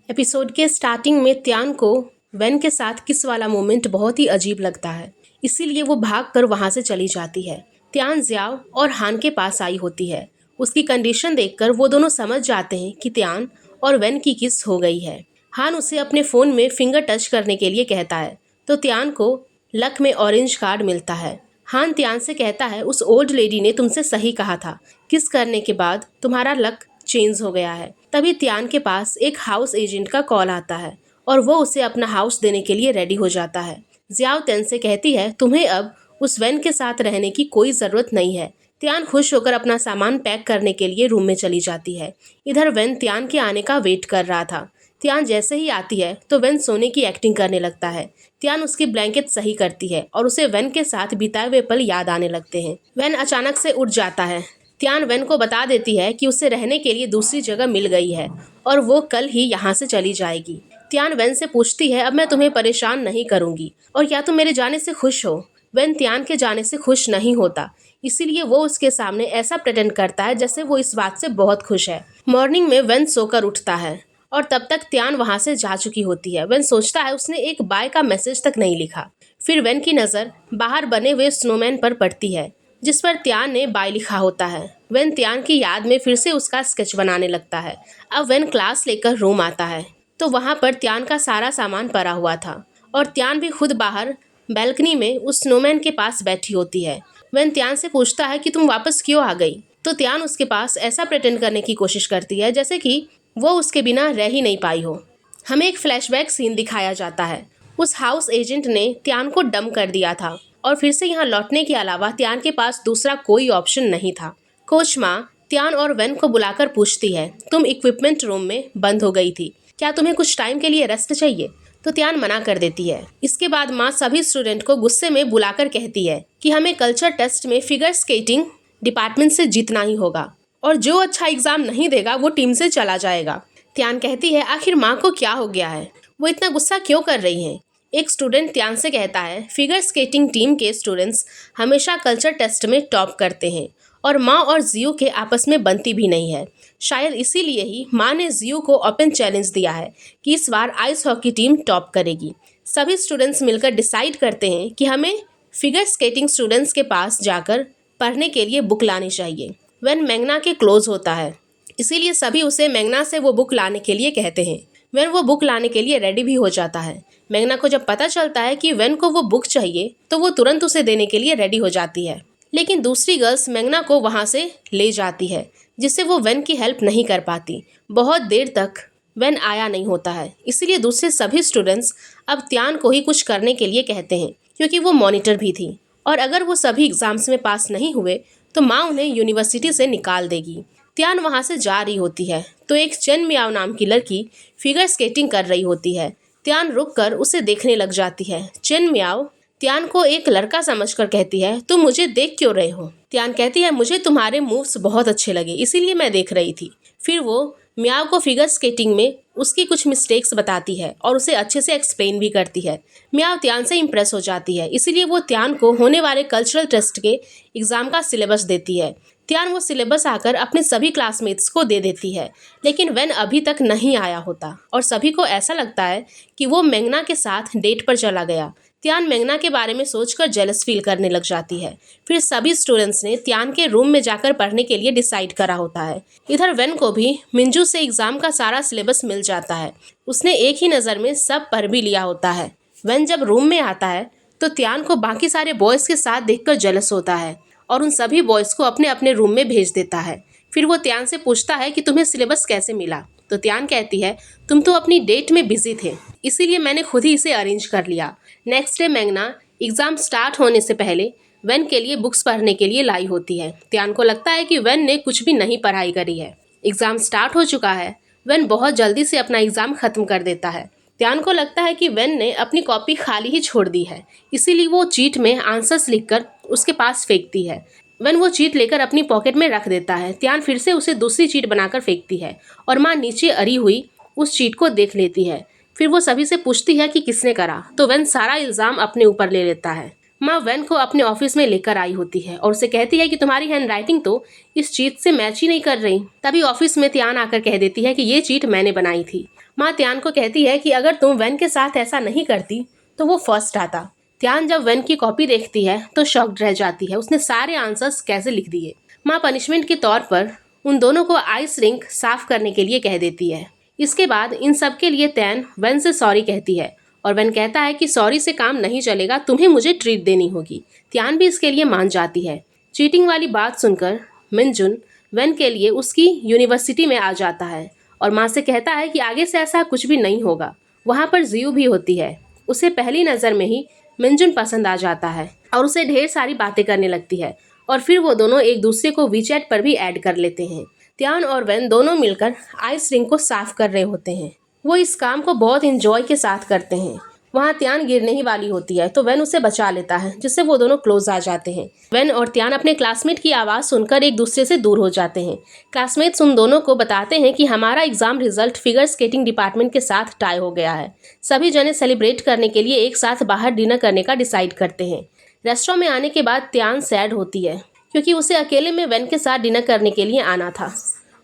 Episode के starting में त्यान को वेन के साथ किस वाला मोमेंट बहुत ही अजीब लगता है, इसीलिए वो भागकर वहां से चली जाती है। त्यान ज्याओ और हान के पास आई होती है। उसकी कंडीशन देखकर वो दोनों समझ जाते हैं कि त्यान और वेन की किस हो गई है। हान उसे अपने फोन में फिंगर टच करने के लिए कहता है तो त्यान को लक में ऑरेंज कार्ड मिलता है। हान त्यान से कहता है उस ओल्ड लेडी ने तुमसे सही कहा था, किस करने के बाद तुम्हारा लक चेंज हो गया है। तभी त्यान के पास एक हाउस एजेंट का कॉल आता है और वो उसे अपना हाउस देने के लिए रेडी हो जाता है। जियाओ त्यान से कहती है तुम्हें अब उस वेन के साथ रहने की कोई जरूरत नहीं है। त्यान खुश होकर अपना सामान पैक करने के लिए रूम में चली जाती है। इधर वेन त्यान के आने का वेट कर रहा था। त्यान जैसे ही आती है तो वेन सोने की एक्टिंग करने लगता है। त्यान उसकी ब्लैंकेट सही करती है और उसे वेन के साथ बिताए हुए पल याद आने लगते हैं। वेन अचानक से उठ जाता है। त्यान वेन को बता देती है कि उसे रहने के लिए दूसरी जगह मिल गई है और वो कल ही यहाँ से चली जाएगी। त्यान वेन से पूछती है अब मैं तुम्हें परेशान नहीं करूंगी और क्या तुम मेरे जाने से खुश हो। वेन त्यान के जाने से खुश नहीं होता, इसीलिए वो उसके सामने ऐसा प्रेटेंड करता है जैसे वो इस बात से बहुत खुश है। मॉर्निंग में वेन सोकर उठता है और तब तक त्यान वहां से जा चुकी होती है। वेन सोचता है उसने एक बाय का मैसेज तक नहीं लिखा। फिर वेन की नज़र बाहर बने हुए स्नोमैन पर पड़ती है जिस पर त्यान ने बाय लिखा होता है। वेन त्यान की याद में फिर से उसका स्केच बनाने लगता है। अब वेन क्लास लेकर रूम आता है तो वहाँ पर त्यान का सारा सामान पड़ा हुआ था और त्यान भी खुद बाहर बैल्कनी में उस स्नोमैन के पास बैठी होती है। वेन त्यान से पूछता है कि तुम वापस क्यों आ गई, तो त्यान उसके पास ऐसा प्रेटेंड करने की कोशिश करती है जैसे कि वो उसके बिना रह ही नहीं पाई हो। हमें एक फ्लैशबैक सीन दिखाया जाता है। उस हाउस एजेंट ने त्यान को डम कर दिया था और फिर से यहाँ लौटने के अलावा त्यान के पास दूसरा कोई ऑप्शन नहीं था। कोच माँ त्यान और वेन को बुलाकर पूछती है तुम इक्विपमेंट रूम में बंद हो गई थी, क्या तुम्हें कुछ टाइम के लिए रेस्ट चाहिए, तो त्यान मना कर देती है। इसके बाद माँ सभी स्टूडेंट को गुस्से में बुलाकर कहती है कि हमें कल्चर टेस्ट में फिगर स्केटिंग डिपार्टमेंट से जीतना ही होगा और जो अच्छा एग्जाम नहीं देगा वो टीम से चला जाएगा। त्यान कहती है आखिर माँ को क्या हो गया है, वो इतना गुस्सा क्यों कर रही हैं। एक स्टूडेंट त्यान से कहता है फिगर स्केटिंग टीम के स्टूडेंट्स हमेशा कल्चर टेस्ट में टॉप करते हैं और माँ और जियो के आपस में बनती भी नहीं है। शायद इसीलिए ही माँ ने जियो को ओपन चैलेंज दिया है कि इस बार आइस हॉकी टीम टॉप करेगी। सभी स्टूडेंट्स मिलकर डिसाइड करते हैं कि हमें फिगर स्केटिंग स्टूडेंट्स के पास जाकर पढ़ने के लिए बुक लानी चाहिए। वेन मैग्ना के क्लोज होता है, इसीलिए सभी उसे मैग्ना से वो बुक लाने के लिए कहते हैं। वेन वो बुक लाने के लिए रेडी भी हो जाता है। मैग्ना को जब पता चलता है कि वेन को वो बुक चाहिए तो वो तुरंत उसे देने के लिए रेडी हो जाती है, लेकिन दूसरी गर्ल्स मैग्ना को वहाँ से ले जाती है जिससे वो वेन की हेल्प नहीं कर पाती। बहुत देर तक वेन आया नहीं होता है, इसीलिए दूसरे सभी स्टूडेंट्स अब त्यान को ही कुछ करने के लिए कहते हैं क्योंकि वो मॉनिटर भी थी और अगर वो सभी एग्जाम्स में पास नहीं हुए तो माँ उन्हें यूनिवर्सिटी से निकाल देगी। त्यान वहाँ से जा रही होती है तो एक चेन मियाओ नाम की लड़की फिगर स्केटिंग कर रही होती है। त्यान रुककर उसे देखने लग जाती है। चेन मियाओ त्यान को एक लड़का समझकर कहती है तुम मुझे देख क्यों रहे हो। त्यान कहती है मुझे तुम्हारे मूव्स बहुत अच्छे लगे इसीलिए मैं देख रही थी। फिर वो मियाओ को फिगर स्केटिंग में उसकी कुछ मिस्टेक्स बताती है और उसे अच्छे से एक्सप्लेन भी करती है। मियाओ त्यान से इम्प्रेस हो जाती है, इसीलिए वो त्यान को होने वाले कल्चरल टेस्ट के एग्जाम का सिलेबस देती है। त्यान वो सिलेबस आकर अपने सभी क्लासमेट्स को दे देती है, लेकिन वेन अभी तक नहीं आया होता और सभी को ऐसा लगता है कि वो मैग्ना के साथ डेट पर चला गया। त्यान मैग्ना के बारे में सोचकर जेलस फील करने लग जाती है। फिर सभी स्टूडेंट्स ने त्यान के रूम में जाकर पढ़ने के लिए डिसाइड करा होता है। इधर वेन को भी मिंजू से एग्जाम का सारा सिलेबस मिल जाता है। उसने एक ही नज़र में सब पढ़ भी लिया होता है। वेन जब रूम में आता है तो त्यान को बाकी सारे बॉयज़ के साथ देखकर जेलस होता है और उन सभी बॉयज़ को अपने अपने रूम में भेज देता है। फिर वो त्यान से पूछता है कि तुम्हें सिलेबस कैसे मिला, तो त्यान कहती है तुम तो अपनी डेट में बिजी थे इसीलिए मैंने खुद ही इसे अरेंज कर लिया। Next day Magna exam start होने से पहले वेन के लिए बुक्स पढ़ने के लिए लाई होती है। त्यान को लगता है कि वेन ने कुछ भी नहीं पढ़ाई करी है। एग्ज़ाम स्टार्ट हो चुका है। वेन बहुत जल्दी से अपना एग्ज़ाम ख़त्म कर देता है। त्यान को लगता है कि वेन ने अपनी कॉपी खाली ही छोड़ दी है, इसीलिए वो चीट में आंसर्स लिखकर उसके पास फेंकती है। वेन वो चीट लेकर अपनी पॉकेट में रख देता है। त्यान फिर से उसे दूसरी चीट बनाकर फेंकती है और माँ नीचे अड़ी हुई उस चीट को देख लेती है। फिर वो सभी से पूछती है कि किसने करा, तो वेन सारा इल्ज़ाम अपने ऊपर ले लेता है। माँ वेन को अपने ऑफिस में लेकर आई होती है और उसे कहती है कि तुम्हारी हैंड राइटिंग तो इस चीट से मैच ही नहीं कर रही। तभी ऑफिस में त्यान आकर कह देती है कि ये चीट मैंने बनाई थी। माँ त्यान को कहती है कि अगर तुम वेन के साथ ऐसा नहीं करती तो वो फर्स्ट आता। त्यान जब वेन की कॉपी देखती है तो शॉक्ड रह जाती है, उसने सारे आंसर्स कैसे लिख दिए। माँ पनिशमेंट के तौर पर उन दोनों को आइस रिंक साफ करने के लिए कह देती है। इसके बाद इन सब के लिए त्यान वेन से सॉरी कहती है और वेन कहता है कि सॉरी से काम नहीं चलेगा, तुम्हें मुझे ट्रीट देनी होगी। त्यान भी इसके लिए मान जाती है। चीटिंग वाली बात सुनकर मिनजुन वेन के लिए उसकी यूनिवर्सिटी में आ जाता है और माँ से कहता है कि आगे से ऐसा कुछ भी नहीं होगा। वहाँ पर जियू भी होती है। उसे पहली नज़र में ही मिनजुन पसंद आ जाता है और उसे ढेर सारी बातें करने लगती है और फिर वो दोनों एक दूसरे को वीचैट पर भी ऐड कर लेते हैं। त्यान और वेन दोनों मिलकर आइस रिंग को साफ कर रहे होते हैं। वो इस काम को बहुत इंजॉय के साथ करते हैं। वहाँ त्यान गिरने ही वाली होती है तो वेन उसे बचा लेता है, जिससे वो दोनों क्लोज आ जाते हैं। वेन और त्यान अपने क्लासमेट की आवाज़ सुनकर एक दूसरे से दूर हो जाते हैं। क्लासमेट्स उन दोनों को बताते हैं कि हमारा exam result figure skating department के साथ टाई हो गया है। सभी जने सेलिब्रेट करने के लिए एक साथ बाहर डिनर करने का डिसाइड करते हैं। रेस्टोरेंट में आने के बाद त्यान सैड होती है क्योंकि उसे अकेले में वेन के साथ डिनर करने के लिए आना था।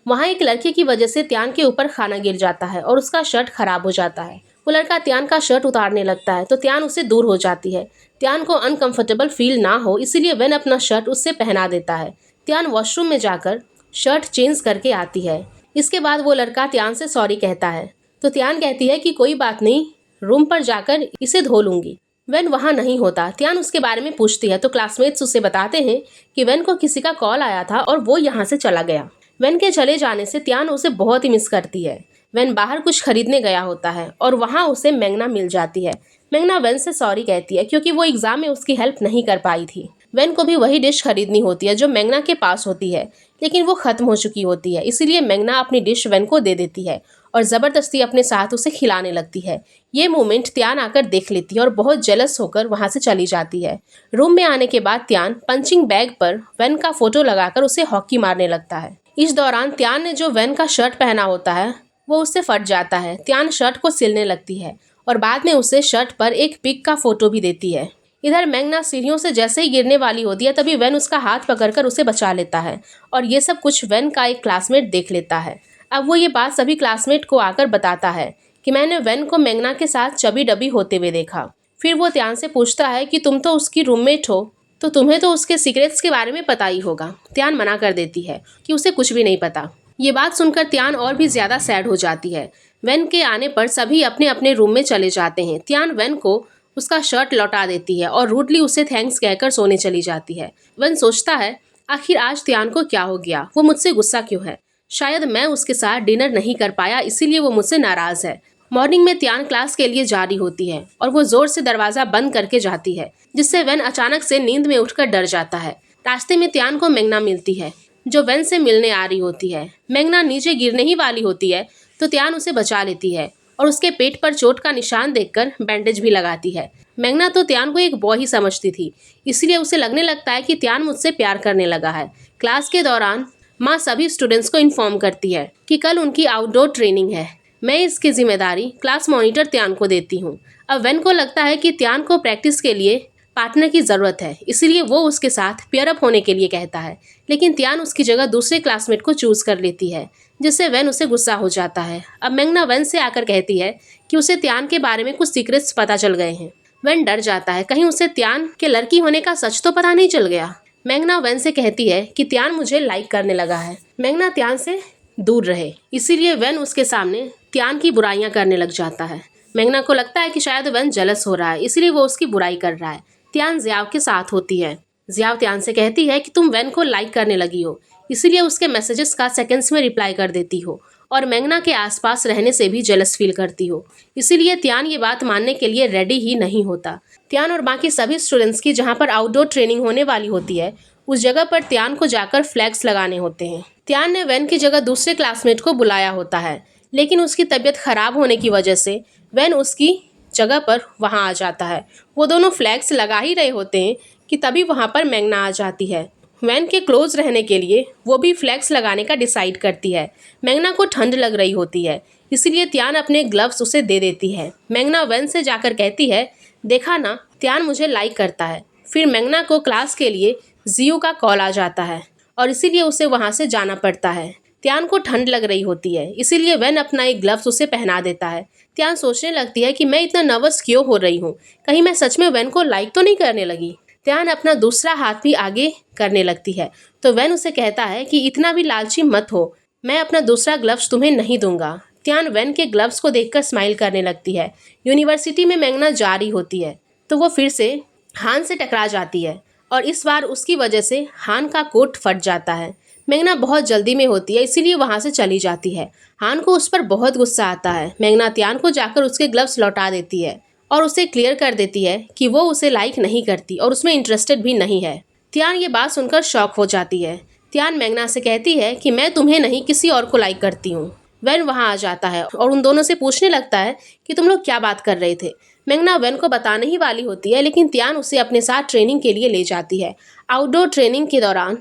वहाँ एक लड़के की वजह से त्यान के ऊपर खाना गिर जाता है और उसका शर्ट खराब हो जाता है। वो लड़का त्यान का शर्ट उतारने लगता है तो त्यान उससे दूर हो जाती है। त्यान को अनकंफर्टेबल फील ना हो इसलिए वेन अपना शर्ट उससे पहना देता है। त्यान वॉशरूम में जाकर शर्ट चेंज करके आती है। इसके बाद वो लड़का त्यान से सॉरी कहता है तो त्यान कहती है कि कोई बात नहीं, रूम पर जाकर इसे धो लूंगी। वेन वहाँ नहीं होता। त्यान उसके बारे में पूछती है तो क्लासमेट्स उसे बताते हैं कि वेन को किसी का कॉल आया था और वो यहाँ से चला गया। वेन के चले जाने से त्यान उसे बहुत ही मिस करती है। वेन बाहर कुछ खरीदने गया होता है और वहाँ उसे मैंगना मिल जाती है। मैंगना वेन से सॉरी कहती है क्योंकि वो एग्जाम में उसकी हेल्प नहीं कर पाई थी। वेन को भी वही डिश खरीदनी होती है जो मैंगना के पास होती है, लेकिन वो खत्म हो चुकी होती है। इसीलिए मैंगना अपनी डिश वेन को दे देती है और ज़बरदस्ती अपने साथ उसे खिलाने लगती है। ये मोमेंट त्यान आकर देख लेती है और बहुत जेलस होकर वहाँ से चली जाती है। रूम में आने के बाद त्यान पंचिंग बैग पर वेन का फोटो लगाकर उसे हॉकी मारने लगता है। इस दौरान त्यान ने जो वेन का शर्ट पहना होता है वो उससे फट जाता है। त्यान शर्ट को सिलने लगती है और बाद में उसे शर्ट पर एक पिग का फोटो भी देती है। इधर मैंगना सीढ़ियों से जैसे ही गिरने वाली होती है तभी वेन उसका हाथ पकड़कर उसे बचा लेता है और ये सब कुछ वेन का एक क्लासमेट देख लेता है। अब वो ये बात सभी क्लासमेट को आकर बताता है कि मैंने वेन को मैंगना के साथ चबी डबी होते हुए देखा। फिर वो त्यान से पूछता है कि तुम तो उसकी रूममेट हो तो तुम्हें तो उसके सीक्रेट्स के बारे में पता ही होगा। त्यान मना कर देती है कि उसे कुछ भी नहीं पता। ये बात सुनकर त्यान और भी ज्यादा सैड हो जाती है। वेन के आने पर सभी अपने अपने रूम में चले जाते हैं। त्यान वेन को उसका शर्ट लौटा देती है और रूडली उसे थैंक्स कहकर सोने चली जाती है। वेन सोचता है आखिर आज त्यान को क्या हो गया, वो मुझसे गुस्सा क्यों है। शायद मैं उसके साथ डिनर नहीं कर पाया इसीलिए वो मुझसे नाराज है। मॉर्निंग में त्यान क्लास के लिए जा रही होती है और वो जोर से दरवाजा बंद करके जाती है, जिससे वेन अचानक से नींद में उठकर डर जाता है। रास्ते में त्यान को मैंगना मिलती है जो वेन से मिलने आ रही होती है। मैंगना नीचे गिरने ही वाली होती है तो त्यान उसे बचा लेती है और उसके पेट पर चोट का निशान देखकर बैंडेज भी लगाती है। मैंगना तो त्यान को एक बॉय ही समझती थी, इसलिए उसे लगने लगता है कि त्यान मुझसे प्यार करने लगा है। क्लास के दौरान माँ सभी स्टूडेंट्स को इन्फॉर्म करती है कि कल उनकी आउटडोर ट्रेनिंग है। मैं इसकी जिम्मेदारी क्लास मॉनिटर त्यान को देती हूँ। अब वेन को लगता है कि त्यान को प्रैक्टिस के लिए पार्टनर की ज़रूरत है, इसीलिए वो उसके साथ पेयर अप होने के लिए कहता है, लेकिन त्यान उसकी जगह दूसरे क्लासमेट को चूज कर लेती है, जिससे वेन उसे गुस्सा हो जाता है। अब मैंगना वेन से आकर कहती है कि उसे त्यान के बारे में कुछ सीक्रेट्स पता चल गए हैं। वेन डर जाता है कहीं उसे त्यान के लड़की होने का सच तो पता नहीं चल गया। मैंगना वेन से कहती है कि त्यान मुझे लाइक करने लगा है, मैंगना त्यान से दूर रहे, इसीलिए वेन उसके सामने त्यान की बुराइयां करने लग जाता है। मैंगना को लगता है कि शायद वेन जेलस हो रहा है, इसलिए वो उसकी बुराई कर रहा है। त्यान जियाव के साथ होती है। जियाव त्यान से कहती है कि तुम वेन को लाइक करने लगी हो, इसीलिए उसके मैसेजेस का सेकंड्स में रिप्लाई कर देती हो और मैंगना के आसपास रहने से भी जेलस फील करती हो। इसीलिए त्यान ये बात मानने के लिए रेडी ही नहीं होता। त्यान और बाकी सभी स्टूडेंट्स की जहाँ पर आउटडोर ट्रेनिंग होने वाली होती है उस जगह पर त्यान को जाकर फ्लैग्स लगाने होते हैं। त्यान ने वेन की जगह दूसरे क्लासमेट को बुलाया होता है, लेकिन उसकी तबीयत खराब होने की वजह से वेन उसकी जगह पर वहाँ आ जाता है। वो दोनों फ्लैग्स लगा ही रहे होते हैं कि तभी वहाँ पर मैंगना आ जाती है। वेन के क्लोज रहने के लिए वो भी फ्लैग्स लगाने का डिसाइड करती है। मैंगना को ठंड लग रही होती है, इसलिए त्यान अपने ग्लव्स उसे दे देती है। मैंगना वेन से जाकर कहती है, देखा ना, त्यान मुझे लाइक करता है। फिर मैंगना को क्लास के लिए जियो का कॉल आ जाता है और इसीलिए उसे वहाँ से जाना पड़ता है। त्यान को ठंड लग रही होती है, इसीलिए वेन अपना एक ग्लव्स उसे पहना देता है। त्यान सोचने लगती है कि मैं इतना नर्वस क्यों हो रही हूँ, कहीं मैं सच में वेन को लाइक तो नहीं करने लगी। त्यान अपना दूसरा हाथ भी आगे करने लगती है तो वेन उसे कहता है कि इतना भी लालची मत हो, मैं अपना दूसरा ग्लव्स तुम्हें नहीं दूंगा। त्यान वेन के ग्लव्स को देखकर स्माइल करने लगती है। यूनिवर्सिटी में मैग्ना जा रही होती है तो वो फिर से हान से टकरा जाती है और इस बार उसकी वजह से हान का कोट फट जाता है। मैग्ना बहुत जल्दी में होती है, इसीलिए वहाँ से चली जाती है। हान को उस पर बहुत गुस्सा आता है। मैग्ना त्यान को जाकर उसके ग्लव्स लौटा देती है और उसे क्लियर कर देती है कि वो उसे लाइक नहीं करती और उसमें इंटरेस्टेड भी नहीं है। त्यान ये बात सुनकर शॉक हो जाती है। त्यान मैग्ना से कहती है कि मैं तुम्हें नहीं किसी और को लाइक करती हूँ। वेन वहाँ आ जाता है और उन दोनों से पूछने लगता है कि तुम लोग क्या बात कर रहे थे। मैग्ना वेन को बताने ही वाली होती है, लेकिन त्यान उसे अपने साथ ट्रेनिंग के लिए ले जाती है। आउटडोर ट्रेनिंग के दौरान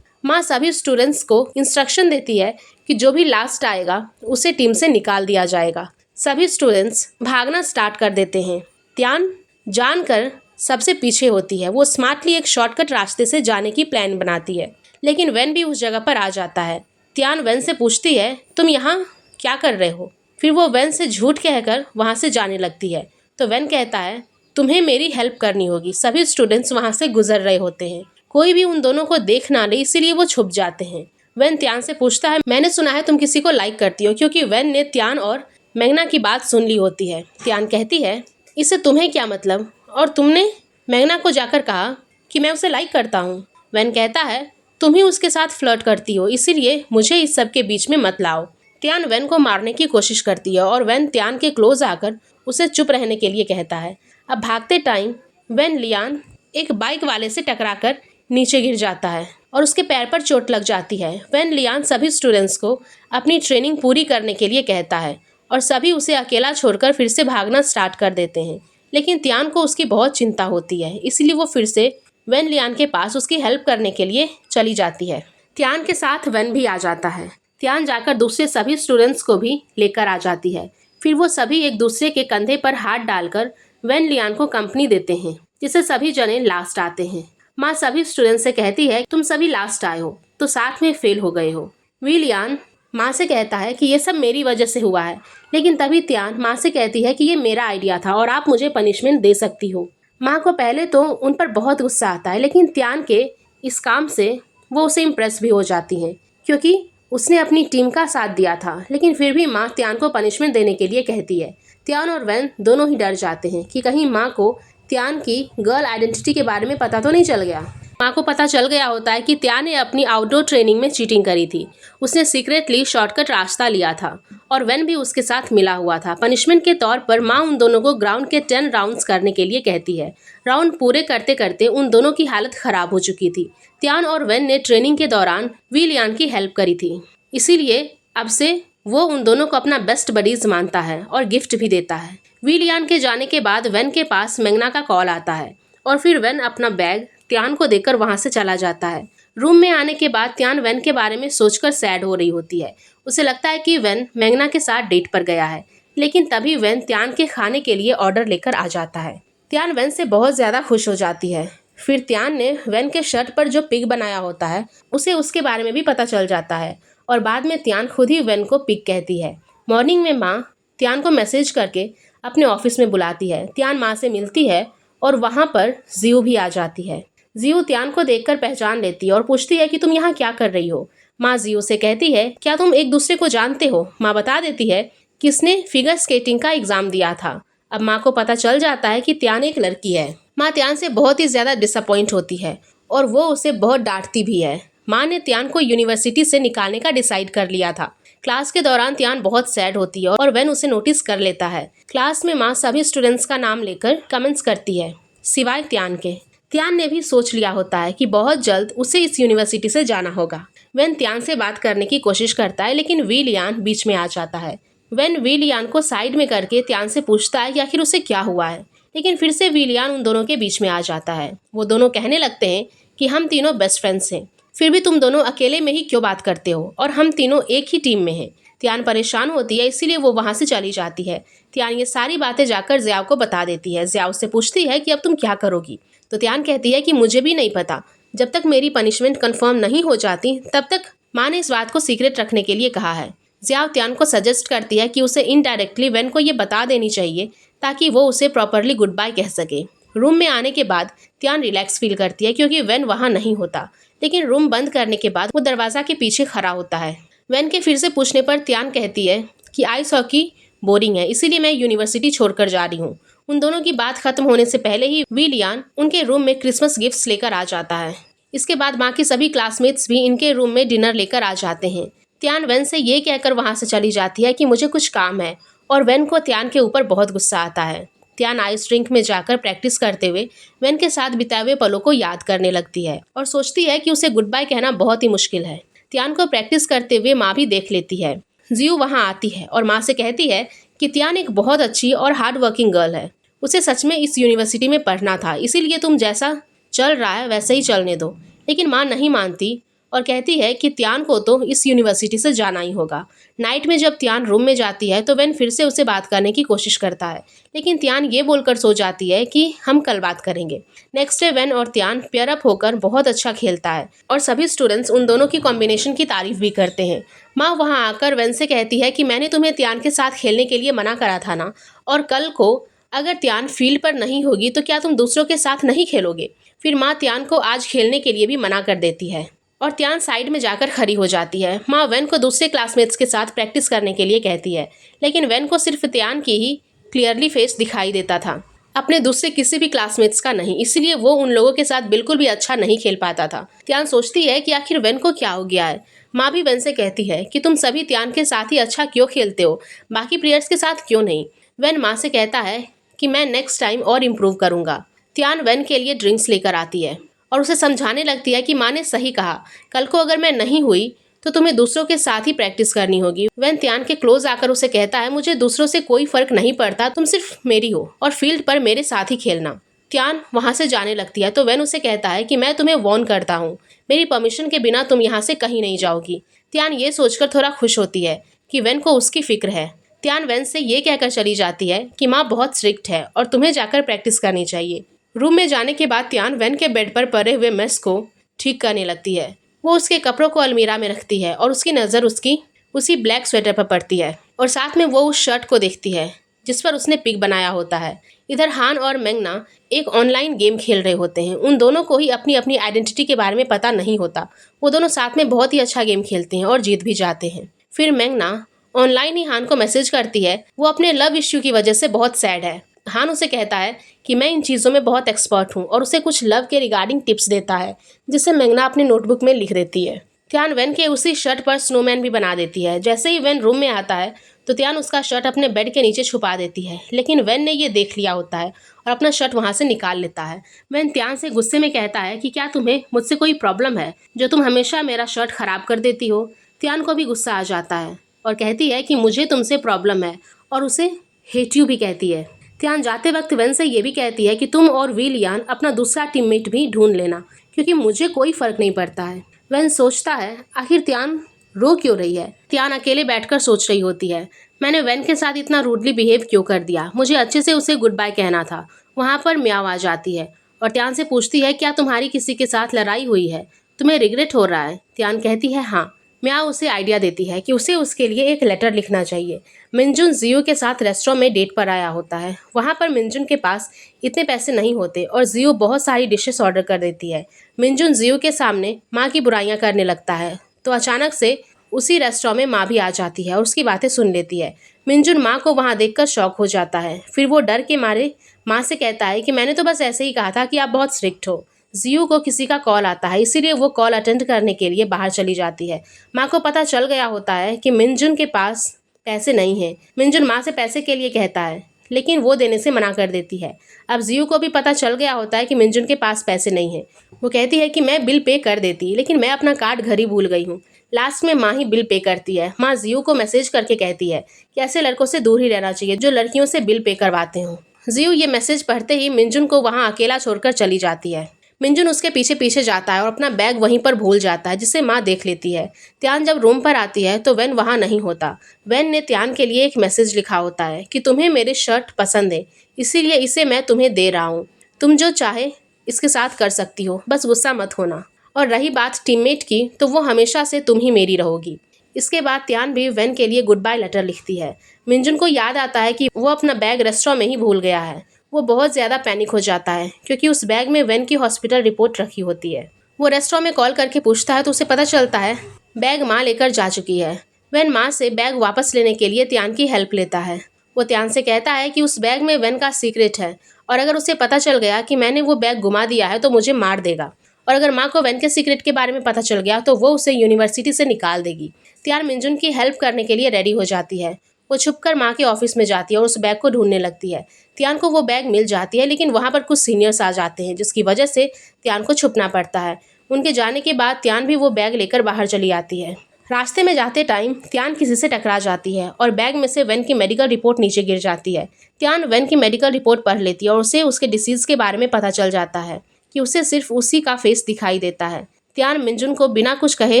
माँ सभी स्टूडेंट्स को इंस्ट्रक्शन देती है कि जो भी लास्ट आएगा उसे टीम से निकाल दिया जाएगा। सभी स्टूडेंट्स भागना स्टार्ट कर देते हैं। त्यान जानकर सबसे पीछे होती है। वो स्मार्टली एक शॉर्टकट रास्ते से जाने की प्लान बनाती है, लेकिन वेन भी उस जगह पर आ जाता है। त्यान वेन से पूछती है तुम यहाँ क्या कर रहे हो। फिर वो वेन से झूठ कहकर वहाँ से जाने लगती है तो वेन कहता है तुम्हें मेरी हेल्प करनी होगी। सभी स्टूडेंट्स वहाँ से गुजर रहे होते हैं, कोई भी उन दोनों को देख ना ले, इसीलिए वो छुप जाते हैं। वेन त्यान से पूछता है मैंने सुना है तुम किसी को लाइक करती हो, क्योंकि वेन ने त्यान और मैग्ना की बात सुन ली होती है। त्यान कहती है इससे तुम्हें क्या मतलब, और तुमने मैग्ना को जाकर कहा कि मैं उसे लाइक करता हूँ। वेन कहता है तुम ही उसके साथ फ्लर्ट करती हो, इसीलिए मुझे इस सब के बीच में मत लाओ। त्यान वेन को मारने की कोशिश करती है और वेन त्यान के क्लोज आकर उसे चुप रहने के लिए कहता है। अब भागते टाइम वेन लियान एक बाइक वाले से टकराकर नीचे गिर जाता है और उसके पैर पर चोट लग जाती है। वेन लियान सभी स्टूडेंट्स को अपनी ट्रेनिंग पूरी करने के लिए कहता है और सभी उसे अकेला छोड़कर फिर से भागना स्टार्ट कर देते हैं, लेकिन त्यान को उसकी बहुत चिंता होती है, इसलिए वो फिर से वेन लियान के पास उसकी हेल्प करने के लिए चली जाती है। त्यान के साथ वेन भी आ जाता है। त्यान जाकर दूसरे सभी स्टूडेंट्स को भी लेकर आ जाती है। फिर वो सभी एक दूसरे के कंधे पर हाथ डालकर वेन लियान को कंपनी देते हैं, जिससे सभी जने लास्ट आते हैं। माँ सभी स्टूडेंट से कहती है तुम सभी लास्ट आए हो तो साथ में फेल हो गए हो। लियान माँ से कहता है कि ये सब मेरी वजह से हुआ है, लेकिन तभी त्यान माँ से कहती है कि ये मेरा आइडिया था और आप मुझे पनिशमेंट दे सकती हो। माँ को पहले तो उन पर बहुत गुस्सा आता है, लेकिन त्यान के इस काम से वो उसे इम्प्रेस भी हो जाती हैं, क्योंकि उसने अपनी टीम का साथ दिया था। लेकिन फिर भी माँ त्यान को पनिशमेंट देने के लिए कहती है। त्यान और वेन दोनों ही डर जाते हैं कि कहीं माँ को त्यान की गर्ल आइडेंटिटी के बारे में पता तो नहीं चल गया। माँ को पता चल गया होता है कि त्यान ने अपनी आउटडोर ट्रेनिंग में चीटिंग करी थी। उसने सीक्रेटली शॉर्टकट रास्ता लिया था और वेन भी उसके साथ मिला हुआ था। पनिशमेंट के तौर पर माँ उन दोनों को ग्राउंड के 10 राउंड्स करने के लिए कहती है। राउंड पूरे करते करते उन दोनों की हालत खराब हो चुकी थी। त्यान और वेन ने ट्रेनिंग के दौरान लियान की हेल्प करी थी, इसीलिए अब से वो उन दोनों को अपना बेस्ट बडीज मानता है और गिफ्ट भी देता है। लियान के जाने के बाद वेन के पास मैग्ना का कॉल आता है और फिर वेन अपना बैग त्यान को देकर वहाँ से चला जाता है। रूम में आने के बाद त्यान वेन के बारे में सोचकर सैड हो रही होती है। उसे लगता है कि वेन मैग्ना के साथ डेट पर गया है, लेकिन तभी वेन त्यान के खाने के लिए ऑर्डर लेकर आ जाता है। त्यान वेन से बहुत ज़्यादा खुश हो जाती है। फिर त्यान ने वेन के शर्ट पर जो पिग बनाया होता है उसे उसके बारे में भी पता चल जाता है और बाद में त्यान खुद ही वेन को पिग कहती है। मॉर्निंग में माँ त्यान को मैसेज करके अपने ऑफिस में बुलाती है। त्यान माँ से मिलती है और वहाँ पर जियो भी आ जाती है। जियो त्यान को देखकर पहचान लेती है और पूछती है कि तुम यहाँ क्या कर रही हो। माँ जियो से कहती है क्या तुम एक दूसरे को जानते हो। माँ बता देती है कि इसने फिगर स्केटिंग का एग्जाम दिया था। अब माँ को पता चल जाता है कि त्यान एक लड़की है। माँ त्यान से बहुत ही ज़्यादा डिसअपॉइंट होती है और वो उसे बहुत डांटती भी है। माँ ने त्यान को यूनिवर्सिटी से निकालने का डिसाइड कर लिया था। क्लास के दौरान त्यान बहुत सैड होती है और वेन उसे नोटिस कर लेता है। क्लास में माँ सभी स्टूडेंट्स का नाम लेकर कमेंट्स करती है, सिवाय त्यान के। त्यान ने भी सोच लिया होता है कि बहुत जल्द उसे इस यूनिवर्सिटी से जाना होगा। वेन त्यान से बात करने की कोशिश करता है, लेकिन लियान बीच में आ जाता है। वेन लियान को साइड में करके त्यान से पूछता है कि आखिर उसे क्या हुआ है, लेकिन फिर से लियान उन दोनों के बीच में आ जाता है। वो दोनों कहने लगते हैं कि हम तीनों बेस्ट फ्रेंड्स हैं, फिर भी तुम दोनों अकेले में ही क्यों बात करते हो, और हम तीनों एक ही टीम में हैं। त्यान परेशान होती है, इसीलिए वो वहाँ से चली जाती है। त्यान ये सारी बातें जाकर ज़ियाओ को बता देती है। ज़ियाओ से पूछती है कि अब तुम क्या करोगी, तो त्यान कहती है कि मुझे भी नहीं पता, जब तक मेरी पनिशमेंट कंफर्म नहीं हो जाती तब तक माँ ने इस बात को सीक्रेट रखने के लिए कहा है। जियाओ त्यान को सजेस्ट करती है कि उसे इनडायरेक्टली वेन को ये बता देनी चाहिए ताकि वो उसे प्रॉपरली गुड बाय कह सके। रूम में आने के बाद त्यान रिलैक्स फील करती है क्योंकि वेन वहाँ नहीं होता, लेकिन रूम बंद करने के बाद वो दरवाजा के पीछे खड़ा होता है। वेन के फिर से पूछने पर त्यान कहती है कि आइस हॉकी बोरिंग है, इसीलिए मैं यूनिवर्सिटी छोड़कर जा रही हूँ। उन दोनों की बात खत्म होने से पहले ही विलियान उनके रूम में क्रिसमस गिफ्ट्स लेकर आ जाता है। इसके बाद बाकी सभी क्लासमेट्स भी इनके रूम में डिनर लेकर आ जाते हैं। त्यान वेन से ये कहकर वहाँ से चली जाती है कि मुझे कुछ काम है, और वेन को त्यान के ऊपर बहुत गुस्सा आता है। त्यान आइस रिंक में जाकर प्रैक्टिस करते हुए वेन के साथ बिताए हुए पलों को याद करने लगती है और सोचती है कि उसे गुड बाय कहना बहुत ही मुश्किल है। त्यान को प्रैक्टिस करते हुए माँ भी देख लेती है। जियू वहाँ आती है और माँ से कहती है कि त्यान एक बहुत अच्छी और हार्ड वर्किंग गर्ल है। उसे सच में इस यूनिवर्सिटी में पढ़ना था, इसीलिए तुम जैसा चल रहा है वैसे ही चलने दो। लेकिन माँ नहीं मानती और कहती है कि त्यान को तो इस यूनिवर्सिटी से जाना ही होगा। नाइट में जब त्यान रूम में जाती है तो वेन फिर से उसे बात करने की कोशिश करता है, लेकिन त्यान ये बोलकर सो जाती है कि हम कल बात करेंगे। नेक्स्ट डे वेन और त्यान पेयर अप होकर बहुत अच्छा खेलता है और सभी स्टूडेंट्स उन दोनों की कॉम्बिनेशन की तारीफ भी करते हैं। माँ वहाँ आकर वेन से कहती है कि मैंने तुम्हें त्यान के साथ खेलने के लिए मना करा था ना, और कल को अगर त्यान फील्ड पर नहीं होगी तो क्या तुम दूसरों के साथ नहीं खेलोगे। फिर माँ त्यान को आज खेलने के लिए भी मना कर देती है और त्यान साइड में जाकर खड़ी हो जाती है। माँ वेन को दूसरे क्लासमेट्स के साथ प्रैक्टिस करने के लिए कहती है, लेकिन वेन को सिर्फ त्यान की ही क्लियरली फेस दिखाई देता था, अपने दूसरे किसी भी क्लासमेट्स का नहीं, इसलिए वो उन लोगों के साथ बिल्कुल भी अच्छा नहीं खेल पाता था। त्यान सोचती है कि आखिर वेन को क्या हो गया है। माँ भी वेन से कहती है कि तुम सभी त्यान के साथ ही अच्छा क्यों खेलते हो, बाकी प्लेयर्स के साथ क्यों नहीं। वेन माँ से कहता है कि मैं नेक्स्ट टाइम और इम्प्रूव करूँगा। त्यान वेन के लिए ड्रिंक्स लेकर आती है और उसे समझाने लगती है कि माँ ने सही कहा, कल को अगर मैं नहीं हुई तो तुम्हें दूसरों के साथ ही प्रैक्टिस करनी होगी। वेन त्यान के क्लोज आकर उसे कहता है, मुझे दूसरों से कोई फर्क नहीं पड़ता, तुम सिर्फ मेरी हो और फील्ड पर मेरे साथ ही खेलना। त्यान वहाँ से जाने लगती है तो वेन उसे कहता है कि मैं तुम्हें वॉर्न करता हूँ, मेरी परमिशन के बिना तुम यहाँ से कहीं नहीं जाओगी। त्यान ये सोचकर थोड़ा खुश होती है कि वेन को उसकी फिक्र है। त्यान वेन से ये कहकर चली जाती है कि माँ बहुत स्ट्रिक्ट है और तुम्हें जाकर प्रैक्टिस करनी चाहिए। रूम में जाने के बाद त्यान वेन के बेड पर पड़े हुए मेस को ठीक करने लगती है। वो उसके कपड़ों को अलमीरा में रखती है और उसकी नज़र उसी ब्लैक स्वेटर पर पड़ती है और साथ में वो उस शर्ट को देखती है जिस पर उसने पिक बनाया होता है। इधर हान और मेंगना एक ऑनलाइन गेम खेल रहे होते हैं। उन दोनों को ही अपनी अपनी आइडेंटिटी के बारे में पता नहीं होता। वो दोनों साथ में बहुत ही अच्छा गेम खेलते हैं और जीत भी जाते हैं। फिर मेंगना ऑनलाइन ही हान को मैसेज करती है, वो अपने लव इश्यू की वजह से बहुत सैड है। हान उसे कहता है कि मैं इन चीज़ों में बहुत एक्सपर्ट हूँ और उसे कुछ लव के रिगार्डिंग टिप्स देता है, जिसे मेंगना अपनी नोटबुक में लिख देती है। त्यान वेन के उसी शर्ट पर स्नोमैन भी बना देती है। जैसे ही वेन रूम में आता है तो त्यान उसका शर्ट अपने बेड के नीचे छुपा देती है, लेकिन वेन ने ये देख लिया होता है और अपना शर्ट वहाँ से निकाल लेता है। वेन त्यान से गुस्से में कहता है कि क्या तुम्हें मुझसे कोई प्रॉब्लम है जो तुम हमेशा मेरा शर्ट खराब कर देती हो। त्यान को भी गुस्सा आ जाता है और कहती है कि मुझे तुमसे प्रॉब्लम है, और उसे हेट यू भी कहती है। त्यान जाते वक्त वेन से ये भी कहती है कि तुम और विलियान अपना दूसरा टीममेट भी ढूंढ लेना, क्योंकि मुझे कोई फर्क नहीं पड़ता है। वेन सोचता है आखिर त्यान रो क्यों रही है। त्यान अकेले बैठकर सोच रही होती है, मैंने वेन के साथ इतना रूडली बिहेव क्यों कर दिया, मुझे अच्छे से उसे गुड बाय कहना था। वहाँ पर म्याव आ जाती है और त्यान से पूछती है, क्या तुम्हारी किसी के साथ लड़ाई हुई है, तुम्हें रिग्रेट हो रहा है। त्यान कहती है हाँ। म्याव उसे आइडिया देती है कि उसे उसके लिए एक लेटर लिखना चाहिए। मिनजुन जियो के साथ रेस्टोरेंट में डेट पर आया होता है। वहाँ पर मिनजुन के पास इतने पैसे नहीं होते और जियो बहुत सारी डिशेस ऑर्डर कर देती है। मिनजुन जियो के सामने माँ की बुराइयाँ करने लगता है तो अचानक से उसी रेस्टोरेंट में माँ भी आ जाती है और उसकी बातें सुन लेती है। मिनजुन माँ को वहाँ देखकर शॉक हो जाता है। फिर वो डर के मारे माँ से कहता है कि मैंने तो बस ऐसे ही कहा था कि आप बहुत स्ट्रिक्ट हो। जियो को किसी का कॉल आता है, इसीलिए वो कॉल अटेंड करने के लिए बाहर चली जाती है। माँ को पता चल गया होता है कि मिनजुन के पास पैसे नहीं हैं। मिनजुन माँ से पैसे के लिए कहता है, लेकिन वो देने से मना कर देती है। अब जियो को भी पता चल गया होता है कि मिनजुन के पास पैसे नहीं हैं। वो कहती है कि मैं बिल पे कर देती, लेकिन मैं अपना कार्ड घर ही भूल गई हूँ। लास्ट में माँ ही बिल पे करती है। माँ जियो को मैसेज करके कहती है कि ऐसे लड़कों से दूर ही रहना चाहिए जो लड़कियों से बिल पे करवाते हों। जियो ये मैसेज पढ़ते ही मिनजुन को वहाँ अकेला छोड़कर चली जाती है। मिनजुन उसके पीछे पीछे जाता है और अपना बैग वहीं पर भूल जाता है, जिसे माँ देख लेती है। त्यान जब रूम पर आती है तो वेन वहाँ नहीं होता। वेन ने त्यान के लिए एक मैसेज लिखा होता है कि तुम्हें मेरे शर्ट पसंद है, इसीलिए इसे मैं तुम्हें दे रहा हूँ, तुम जो चाहे इसके साथ कर सकती हो, बस गुस्सा मत होना। और रही बात टीममेट की, तो वो हमेशा से तुम ही मेरी रहोगी। इसके बाद त्यान भी वेन के लिए गुड बाय लेटर लिखती है। मिंजुन को याद आता है कि वो अपना बैग रेस्टोरेंट में ही भूल गया है। वो बहुत ज़्यादा पैनिक हो जाता है क्योंकि उस बैग में वेन की हॉस्पिटल रिपोर्ट रखी होती है। वो रेस्टोरेंट में कॉल करके पूछता है तो उसे पता चलता है बैग माँ लेकर जा चुकी है। वेन माँ से बैग वापस लेने के लिए त्यान की हेल्प लेता है। वो त्यान से कहता है कि उस बैग में वेन का सीक्रेट है और अगर उसे पता चल गया कि मैंने वो बैग गुमा दिया है तो मुझे मार देगा, और अगर माँ को वेन के सीक्रेट के बारे में पता चल गया तो वो उसे यूनिवर्सिटी से निकाल देगी। त्यान मिंजुन की हेल्प करने के लिए रेडी हो जाती है। वो छुपकर माँ के ऑफिस में जाती है और उस बैग को ढूंढने लगती है। त्यान को वो बैग मिल जाती है, लेकिन वहाँ पर कुछ सीनियर्स आ जाते हैं जिसकी वजह से त्यान को छुपना पड़ता है। उनके जाने के बाद त्यान भी वो बैग लेकर बाहर चली आती है। रास्ते में जाते टाइम त्यान किसी से टकरा जाती है और बैग में से वेन की मेडिकल रिपोर्ट नीचे गिर जाती है। त्यान वेन की मेडिकल रिपोर्ट पढ़ लेती है और उसे उसके डिसीज़ के बारे में पता चल जाता है कि उसे सिर्फ उसी का फेस दिखाई देता है। त्यान मिंजुन को बिना कुछ कहे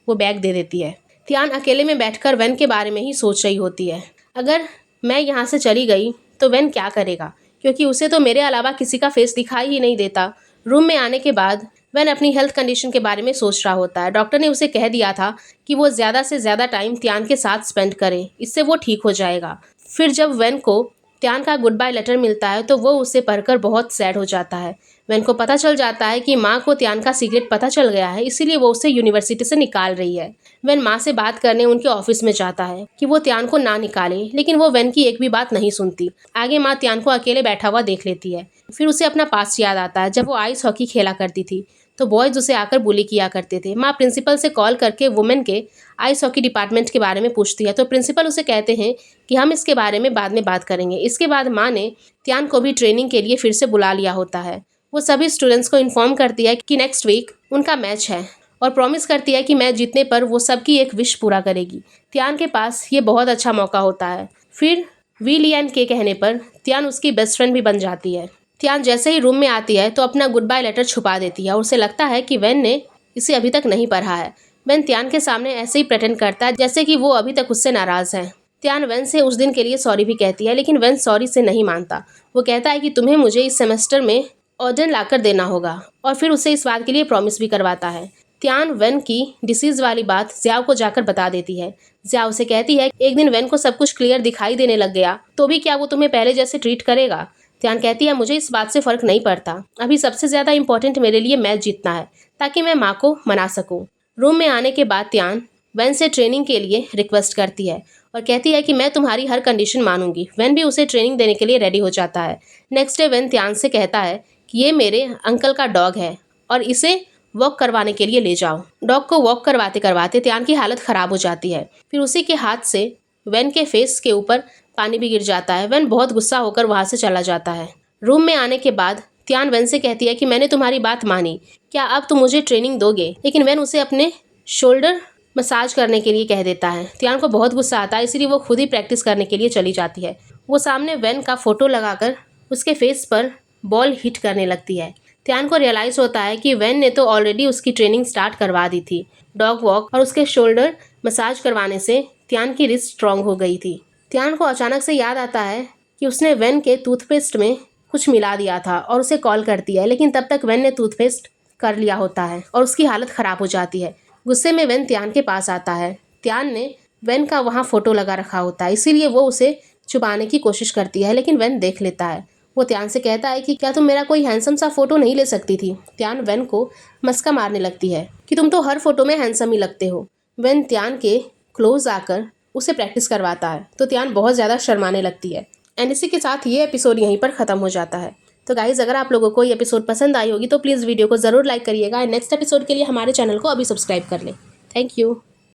वो बैग दे देती है। त्यान अकेले में बैठकर वेन के बारे में ही सोच रही होती है। अगर मैं यहाँ से चली गई तो वेन क्या करेगा, क्योंकि उसे तो मेरे अलावा किसी का फेस दिखाई ही नहीं देता। रूम में आने के बाद वेन अपनी हेल्थ कंडीशन के बारे में सोच रहा होता है। डॉक्टर ने उसे कह दिया था कि वो ज़्यादा से ज़्यादा टाइम त्यान के साथ स्पेंड करे, इससे वो ठीक हो जाएगा। फिर जब वेन को त्यान का गुड बाय लेटर मिलता है तो वो उसे पढ़कर बहुत सैड हो जाता है। वेन को पता चल जाता है कि माँ को त्यान का सीक्रेट पता चल गया है, इसीलिए वो उसे यूनिवर्सिटी से निकाल रही है। वेन माँ से बात करने उनके ऑफिस में जाता है कि वो त्यान को ना निकाले, लेकिन वो वेन की एक भी बात नहीं सुनती। आगे माँ त्यान को अकेले बैठा हुआ देख लेती है। फिर उसे अपना पास्ट याद आता है। जब वो आइस हॉकी खेला करती थी तो बॉयज़ उसे आकर बुली किया करते थे। माँ प्रिंसिपल से कॉल करके वुमेन के आइस हॉकी डिपार्टमेंट के बारे में पूछती है तो प्रिंसिपल उसे कहते हैं कि हम इसके बारे में बाद में बात करेंगे। इसके बाद माँ ने त्यान को भी ट्रेनिंग के लिए फिर से बुला लिया होता है। वो सभी स्टूडेंट्स को इन्फॉर्म करती है कि नेक्स्ट वीक उनका मैच है और प्रॉमिस करती है कि मैच जीतने पर वो सबकी एक विश पूरा करेगी। त्यान के पास ये बहुत अच्छा मौका होता है। फिर वी लियन के कहने पर त्यान उसकी बेस्ट फ्रेंड भी बन जाती है। त्यान जैसे ही रूम में आती है तो अपना गुड बाय लेटर छुपा देती है और उसे लगता है कि वेन ने इसे अभी तक नहीं पढ़ा है। वेन त्यान के सामने ऐसे ही प्रेटेंड करता है जैसे कि वो अभी तक उससे नाराज़ है। त्यान वेन से उस दिन के लिए सॉरी भी कहती है, लेकिन वेन सॉरी से नहीं मानता। वो कहता है कि तुम्हें मुझे इस सेमेस्टर में ऑर्डन लाकर देना होगा और फिर उसे इस बात के लिए प्रॉमिस भी करवाता है। त्यान वेन की डिसीज़ वाली बात ज़ियाओ को जाकर बता देती है। ज़ियाओ से कहती है एक दिन वेन को सब कुछ क्लियर दिखाई देने लग गया तो भी क्या वो तुम्हें पहले जैसे ट्रीट करेगा। त्यान कहती है मुझे इस बात से फ़र्क नहीं पड़ता, अभी सबसे ज़्यादा इम्पोर्टेंट मेरे लिए मैच जीतना है ताकि मैं माँ को मना सकूँ। रूम में आने के बाद त्यान वेन से ट्रेनिंग के लिए रिक्वेस्ट करती है और कहती है कि मैं तुम्हारी हर कंडीशन मानूंगी। वेन भी उसे ट्रेनिंग देने के लिए रेडी हो जाता है। नेक्स्ट डे वेन त्यान से कहता है कि ये मेरे अंकल का डॉग है और इसे वॉक करवाने के लिए ले जाओ। डॉग को वॉक करवाते करवाते त्यान की हालत ख़राब हो जाती है। फिर उसी के हाथ से वेन के फेस के ऊपर पानी भी गिर जाता है। वेन बहुत गुस्सा होकर वहाँ से चला जाता है। रूम में आने के बाद त्यान वेन से कहती है कि मैंने तुम्हारी बात मानी, क्या अब तुम मुझे ट्रेनिंग दोगे, लेकिन वेन उसे अपने शोल्डर मसाज करने के लिए कह देता है। त्यान को बहुत गुस्सा आता है, इसलिए वो खुद ही प्रैक्टिस करने के लिए चली जाती है। वो सामने वेन का फ़ोटो लगाकर उसके फेस पर बॉल हिट करने लगती है। त्यान को रियलाइज़ होता है कि वेन ने तो ऑलरेडी उसकी ट्रेनिंग स्टार्ट करवा दी थी। डॉग वॉक और उसके शोल्डर मसाज करवाने से त्यान की रिस्ट स्ट्रॉन्ग हो गई थी। त्यान को अचानक से याद आता है कि उसने वेन के टूथपेस्ट में कुछ मिला दिया था और उसे कॉल करती है, लेकिन तब तक वेन ने टूथपेस्ट कर लिया होता है और उसकी हालत ख़राब हो जाती है। गुस्से में वेन त्यान के पास आता है। त्यान ने वेन का वहाँ फ़ोटो लगा रखा होता है, इसीलिए वो उसे छुपाने की कोशिश करती है, लेकिन वेन देख लेता है। वो त्यान से कहता है कि क्या तुम मेरा कोई हैंडसम सा फ़ोटो नहीं ले सकती थी। त्यान वेन को मस्का मारने लगती है कि तुम तो हर फोटो में हैंडसम ही लगते हो। वेन त्यान के क्लोज आकर उसे प्रैक्टिस करवाता है तो त्यान बहुत ज़्यादा शर्माने लगती है। एंड इसी के साथ ये एपिसोड यहीं पर ख़त्म हो जाता है। तो गाइज़, अगर आप लोगों को ये एपिसोड पसंद आई होगी तो प्लीज़ वीडियो को ज़रूर लाइक करिएगा। नेक्स्ट एपिसोड के लिए हमारे चैनल को अभी सब्सक्राइब कर लें। Thank you.